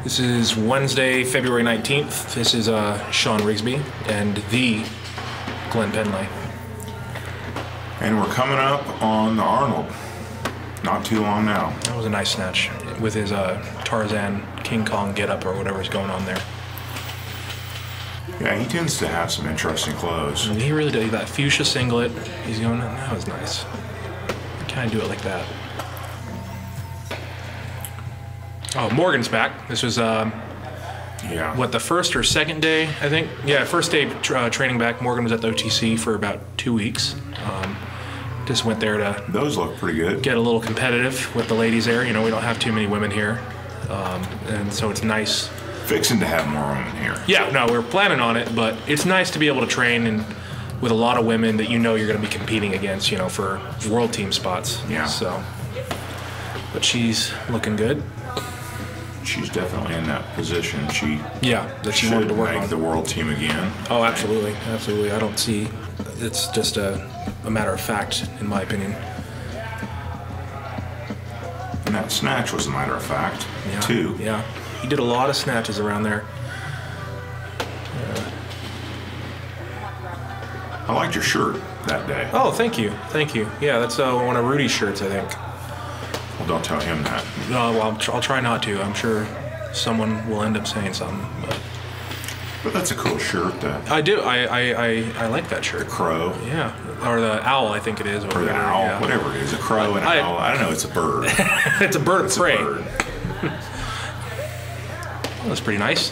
This is Wednesday, February 19th. This is Sean Rigsby and the Glenn Pendlay. And we're coming up on the Arnold. Not too long now. That was a nice snatch with his Tarzan King Kong get-up or whatever's going on there. Yeah, he tends to have some interesting clothes. And he really did. That fuchsia singlet, he's going, that was nice. Kind of do it like that. Oh, Morgan's back. This was, what, the first or second day, I think? Yeah, first day training back. Morgan was at the OTC for about 2 weeks. Just went there to... Those look pretty good. Get a little competitive with the ladies there. You know, we don't have too many women here. And so it's nice. Fixing to have more women here. Yeah, no, we're planning on it, but it's nice to be able to train and with a lot of women that you know you're going to be competing against, you know, for world team spots. Yeah. So, but she's looking good. She's definitely in that position. She that she wanted to work make on the world team again. Oh, absolutely, absolutely. I don't see. It's just a matter of fact, in my opinion. And that snatch was a matter of fact, too. Yeah, he did a lot of snatches around there. I liked your shirt that day. Oh, thank you, thank you. Yeah, that's one of Rudy's shirts, I think. Well, don't tell him that. Well, I'll try not to. I'm sure someone will end up saying something. But that's a cool shirt. I do. I like that shirt. The crow. Yeah. Or the owl, I think it is. Or the owl, whatever it is. A crow and an owl. I don't know. It's a bird. It's a bird of prey. Well, that's pretty nice.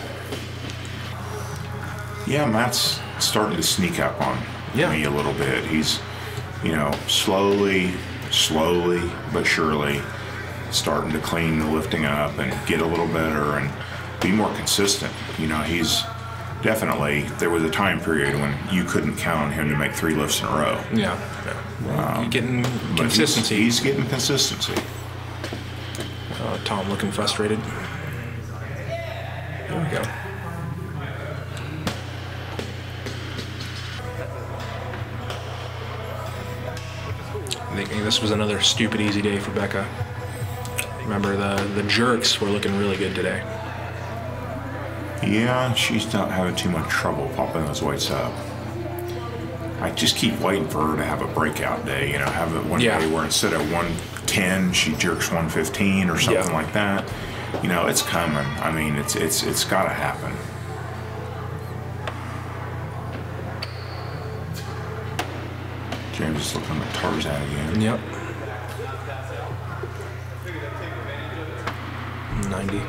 Yeah, Matt's starting to sneak up on me a little bit. He's, you know, slowly but surely starting to clean the lifting up and get a little better and be more consistent. You know, he's definitely, there was a time period when you couldn't count on him to make 3 lifts in a row. Yeah. Well, getting consistency. He's getting consistency. Tom looking frustrated. There we go. I think this was another stupid easy day for Becca. Remember, the jerks were looking really good today. Yeah, she's not having too much trouble popping those weights up. I just keep waiting for her to have a breakout day, you know, have it one day where instead of 110, she jerks 115 or something like that. You know, it's coming. I mean, it's got to happen. James is looking at Tarzan again. Yep. 90.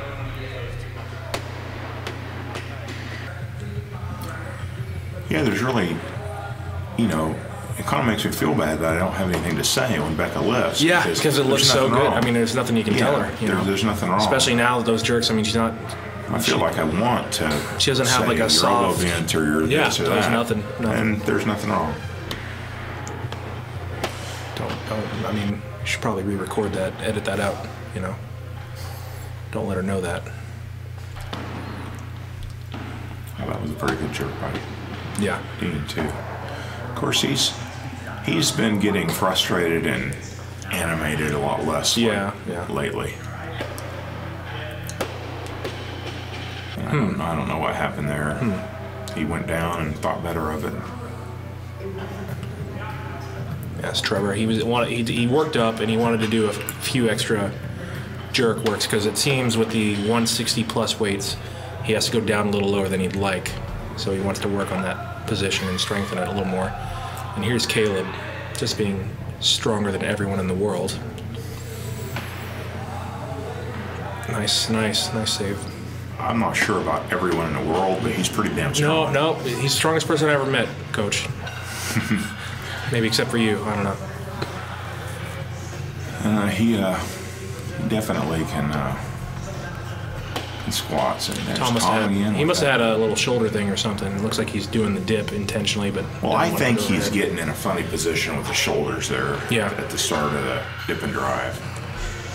Yeah, there's really, you know, it kind of makes me feel bad that I don't have anything to say when Becca lifts. Yeah, because it looks so good. Wrong. I mean, there's nothing you can tell her. You know? There's nothing wrong. Especially now with those jerks. I mean, she's not. I feel like I want to. She doesn't have like a soft. Or you're this or there's that. nothing. And there's nothing wrong. Don't. I mean, you should probably re-record that, edit that out. You know. Don't let her know that. Oh, that was a very good jerk by Dean too. Of course, he's been getting frustrated and animated a lot less lately. I don't know what happened there. He went down and thought better of it. Yes, Trevor. He worked up and he wanted to do a few extra jerk works because it seems with the 160 plus weights, he has to go down a little lower than he'd like. So he wants to work on that position and strengthen it a little more. And here's Caleb, just being stronger than everyone in the world. Nice save. I'm not sure about everyone in the world, but he's pretty damn strong. No, he's the strongest person I ever met, Coach. Maybe except for you, I don't know. He definitely can squats. And there's Tom again. He must have had a little shoulder thing or something. It looks like he's doing the dip intentionally, but... Well, I think he's getting in a funny position with the shoulders there at the start of the dip and drive.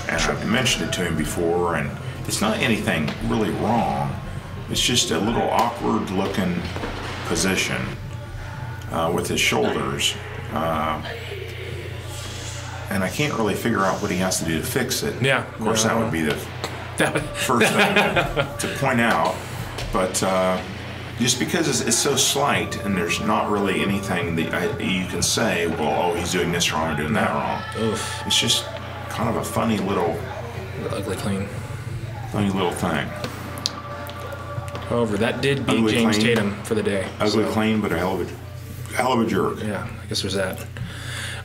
And I've mentioned it to him before, and it's not anything really wrong. It's just a little awkward looking position with his shoulders. And I can't really figure out what he has to do to fix it. Yeah. Of course, that would be the First thing to point out. But just because it's so slight and there's not really anything that you can say, well, oh, he's doing this wrong or doing that wrong. Oof. It's just kind of a funny little clean. Funny little thing. However, that did beat James Tatum for the day. Ugly clean, but a hell of a jerk. Yeah, I guess there's that.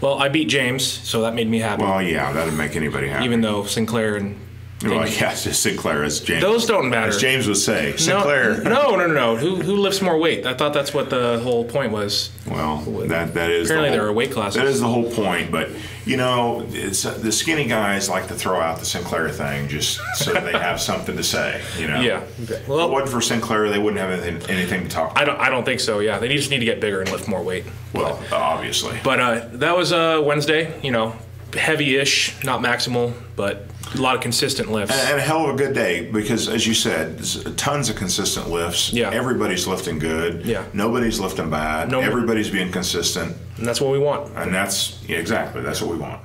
Well, I beat James, so that made me happy. Well, yeah, that'd make anybody happy. Even though Sinclair and well, yes, Sinclair, as James. Those don't matter. As James would say, Sinclair. No. Who lifts more weight? I thought that's what the whole point was. Well, that is apparently there are weight classes. That is the whole point. But you know, it's the skinny guys like to throw out the Sinclair thing just so they have something to say. You know. Yeah. Okay. Well, if it wasn't for Sinclair, they wouldn't have anything to talk about. I don't think so. Yeah, they just need to get bigger and lift more weight. Well, obviously. But that was Wednesday. You know, heavy-ish, not maximal, but a lot of consistent lifts. And a hell of a good day because, as you said, tons of consistent lifts. Yeah. Everybody's lifting good. Yeah. Nobody's lifting bad. Everybody's being consistent. And that's what we want. And that's, exactly, that's what we want.